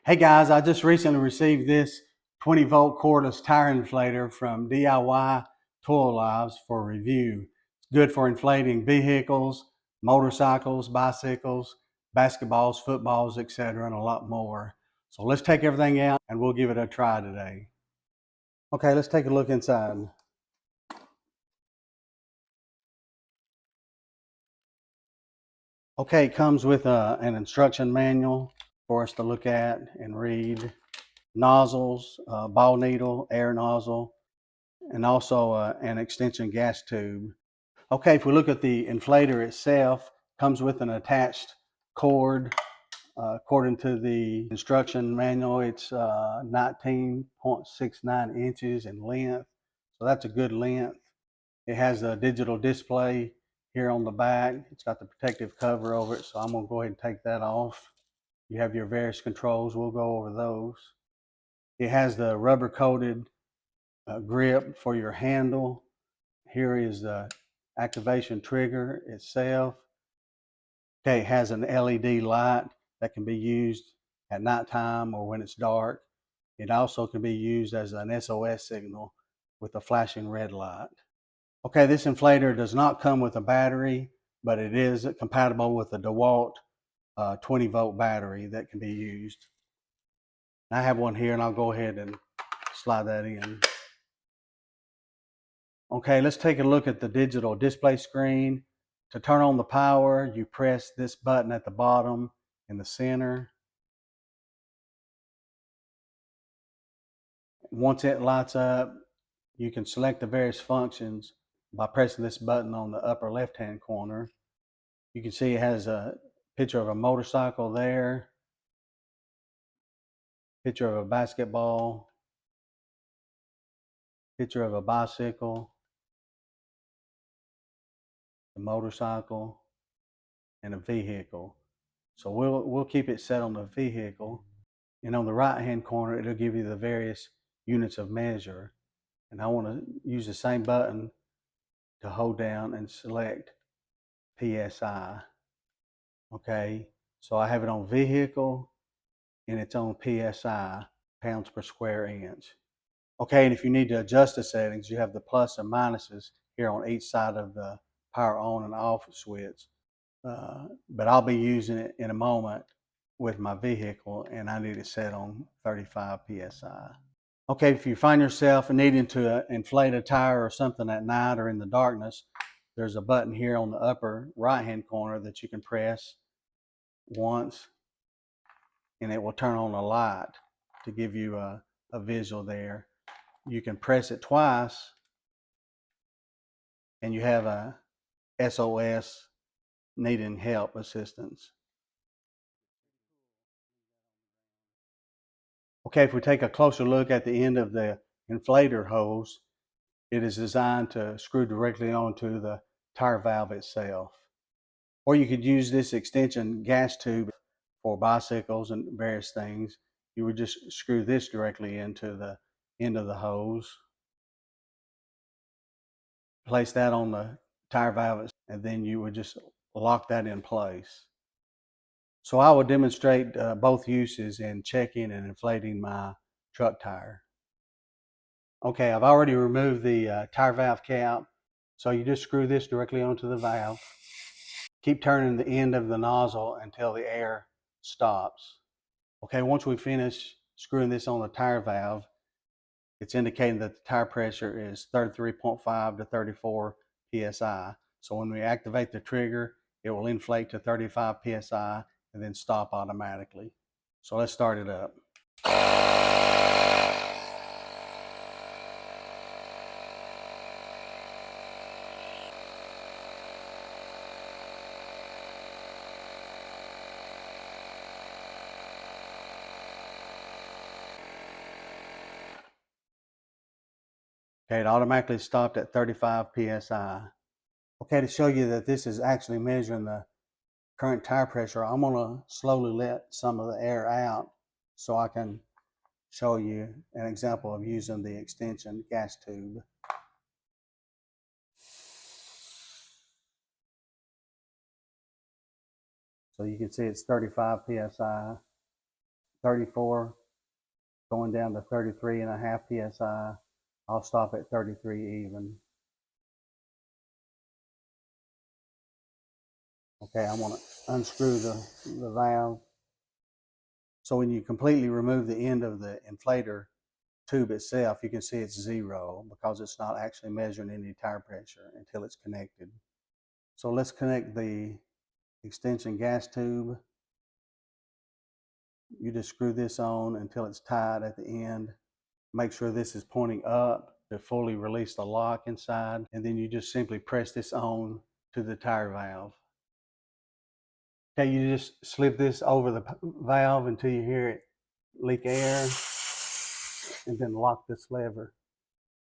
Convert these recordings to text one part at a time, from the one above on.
Hey guys, I just recently received this 20-volt cordless tire inflator from DIY Tool Lives for review. It's good for inflating vehicles, motorcycles, bicycles, basketballs, footballs, etc., and a lot more. So let's take everything out and we'll give it a try today. Okay, let's take a look inside. Okay, it comes with an instruction manual for us to look at and read. Nozzles, ball needle, air nozzle, and also an extension gas tube. Okay, if we look at the inflator itself, comes with an attached cord. According to the instruction manual, it's 19.69 inches in length, so that's a good length. It has a digital display here on the back. It's got the protective cover over it, so I'm going to go ahead and take that off. You have your various controls. We'll go over those. It has the rubber coated grip for your handle. Here is the activation trigger itself. Okay, it has an LED light that can be used at nighttime or when it's dark. It also can be used as an SOS signal with a flashing red light. Okay, this inflator does not come with a battery, but it is compatible with a DeWalt 20-volt battery that can be used. I have one here and I'll go ahead and slide that in. Okay, let's take a look at the digital display screen. To turn on the power, you press this button at the bottom in the center. Once it lights up, you can select the various functions by pressing this button on the upper left-hand corner. You can see it has a picture of a motorcycle there, picture of a basketball, picture of a bicycle, a motorcycle, and a vehicle. So we'll keep it set on the vehicle. And on the right hand corner, it'll give you the various units of measure. And I want to use the same button to hold down and select PSI. Okay, so I have it on vehicle and it's on PSI, pounds per square inch. Okay, and if you need to adjust the settings, you have the plus and minuses here on each side of the power on and off switch. But I'll be using it in a moment with my vehicle and I need it set on 35 PSI. Okay, if you find yourself needing to inflate a tire or something at night or in the darkness, there's a button here on the upper right-hand corner that you can press once and it will turn on a light to give you a visual there. You can press it twice and you have a SOS needing help assistance. Okay, if we take a closer look at the end of the inflator hose, it is designed to screw directly onto the tire valve itself. Or you could use this extension gas tube for bicycles and various things. You would just screw this directly into the end of the hose. Place that on the tire valve and then you would just lock that in place. So I will demonstrate both uses in checking and inflating my truck tire. Okay, I've already removed the tire valve cap. So you just screw this directly onto the valve. Keep turning the end of the nozzle until the air stops. Okay, once we finish screwing this on the tire valve, it's indicating that the tire pressure is 33.5 to 34 psi. So when we activate the trigger, it will inflate to 35 psi and then stop automatically. So let's start it up. Okay, it automatically stopped at 35 psi. Okay, to show you that this is actually measuring the current tire pressure, I'm going to slowly let some of the air out so I can show you an example of using the extension gas tube. So you can see it's 35 psi, 34 going down to 33.5 psi. I'll stop at 33 even. Okay, I'm gonna unscrew the valve. So when you completely remove the end of the inflator tube itself, you can see it's 0 because it's not actually measuring any tire pressure until it's connected. So let's connect the extension gas tube. You just screw this on until it's tight at the end. Make sure this is pointing up to fully release the lock inside, and then you just simply press this on to the tire valve. Okay, you just slip this over the valve until you hear it leak air, and then lock this lever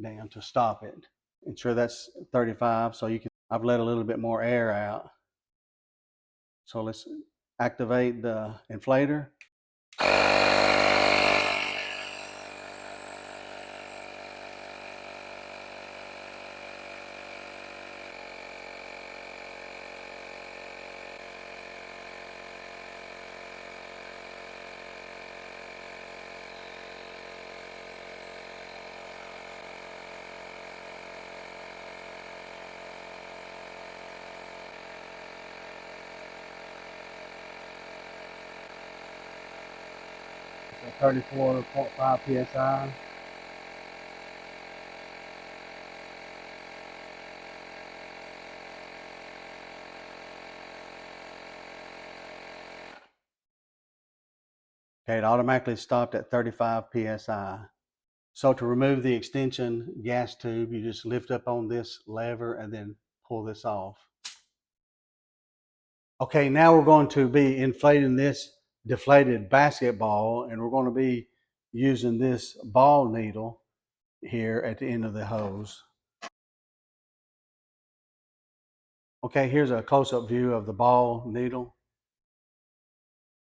down to stop it. Ensure that's 35, so you can, I've let a little bit more air out. So let's activate the inflator. So 34.5 psi. Okay, it automatically stopped at 35 psi. So to remove the extension gas tube, you just lift up on this lever and then pull this off. Okay, now we're going to be inflating this deflated basketball, and we're going to be using this ball needle here at the end of the hose. Okay, here's a close-up view of the ball needle.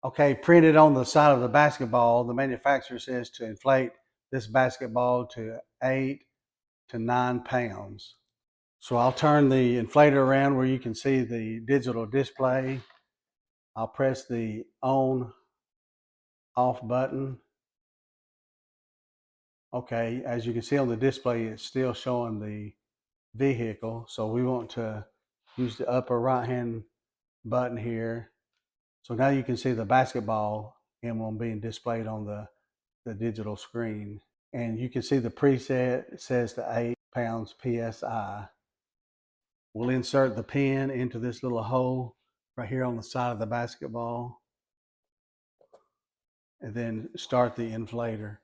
Okay, printed on the side of the basketball, the manufacturer says to inflate this basketball to 8 to 9 pounds. So I'll turn the inflator around where you can see the digital display. I'll press the on off button. Okay, as you can see on the display, it's still showing the vehicle. So we want to use the upper right hand button here. So now you can see the basketball emblem being displayed on the digital screen. And you can see the preset, it says to 8 pounds PSI. We'll insert the pin into this little hole right here on the side of the basketball, and then start the inflator.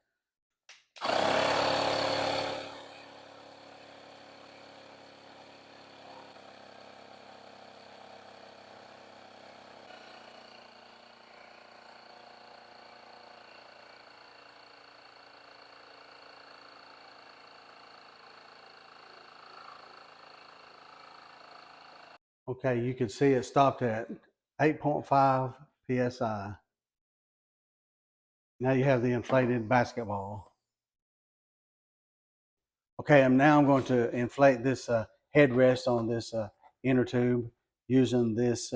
Okay, you can see it stopped at 8.5 psi. Now you have the inflated basketball. Okay, now I'm going to inflate this headrest on this inner tube using this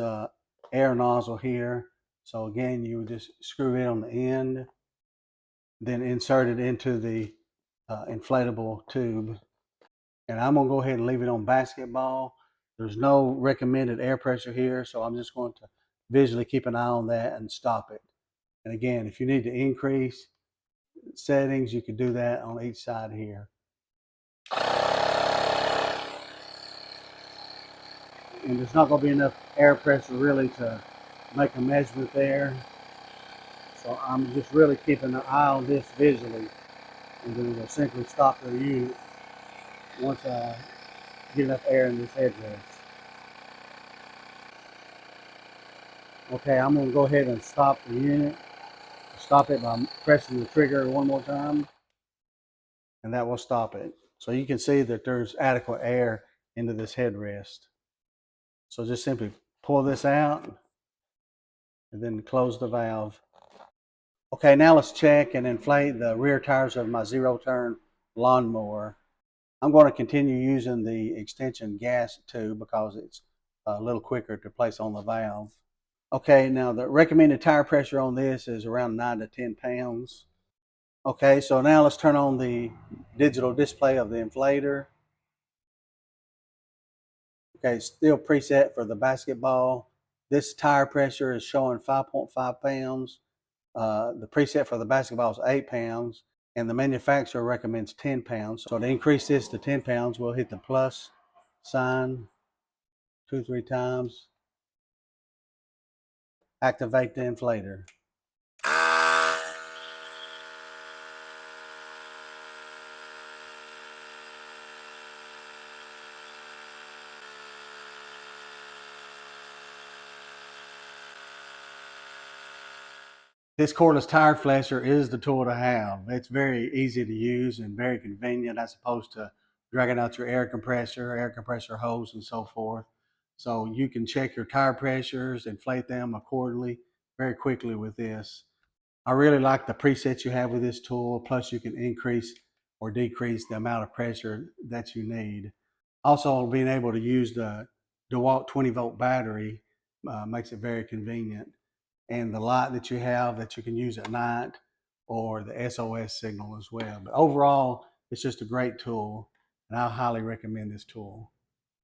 air nozzle here. So again, you would just screw it on the end, then insert it into the inflatable tube. And I'm gonna go ahead and leave it on basketball. There's no recommended air pressure here, so I'm just going to visually keep an eye on that and stop it. And again, if you need to increase settings, you can do that on each side here. And there's not gonna be enough air pressure really to make a measurement there. So I'm just really keeping an eye on this visually, and then we'll simply stop the unit once I get enough air in this headrest. Okay, I'm going to go ahead and stop the unit. Stop it by pressing the trigger one more time, and that will stop it. So you can see that there's adequate air into this headrest. So just simply pull this out and then close the valve. Okay, now let's check and inflate the rear tires of my zero-turn lawnmower. I'm going to continue using the extension gas tube because it's a little quicker to place on the valve. Okay, now the recommended tire pressure on this is around 9 to 10 pounds. Okay, so now let's turn on the digital display of the inflator. Okay, still preset for the basketball. This tire pressure is showing 5.5 pounds. The preset for the basketball is 8 pounds, and the manufacturer recommends 10 pounds. So to increase this to 10 pounds, we'll hit the plus sign 2-3 times. Activate the inflator. This cordless tire inflator is the tool to have. It's very easy to use and very convenient as opposed to dragging out your air compressor hose, and so forth. So you can check your tire pressures, inflate them accordingly very quickly with this. I really like the presets you have with this tool. Plus, you can increase or decrease the amount of pressure that you need. Also, being able to use the DeWalt 20-volt battery makes it very convenient. And the light that you have that you can use at night, or the SOS signal as well. But overall, it's just a great tool, and I highly recommend this tool.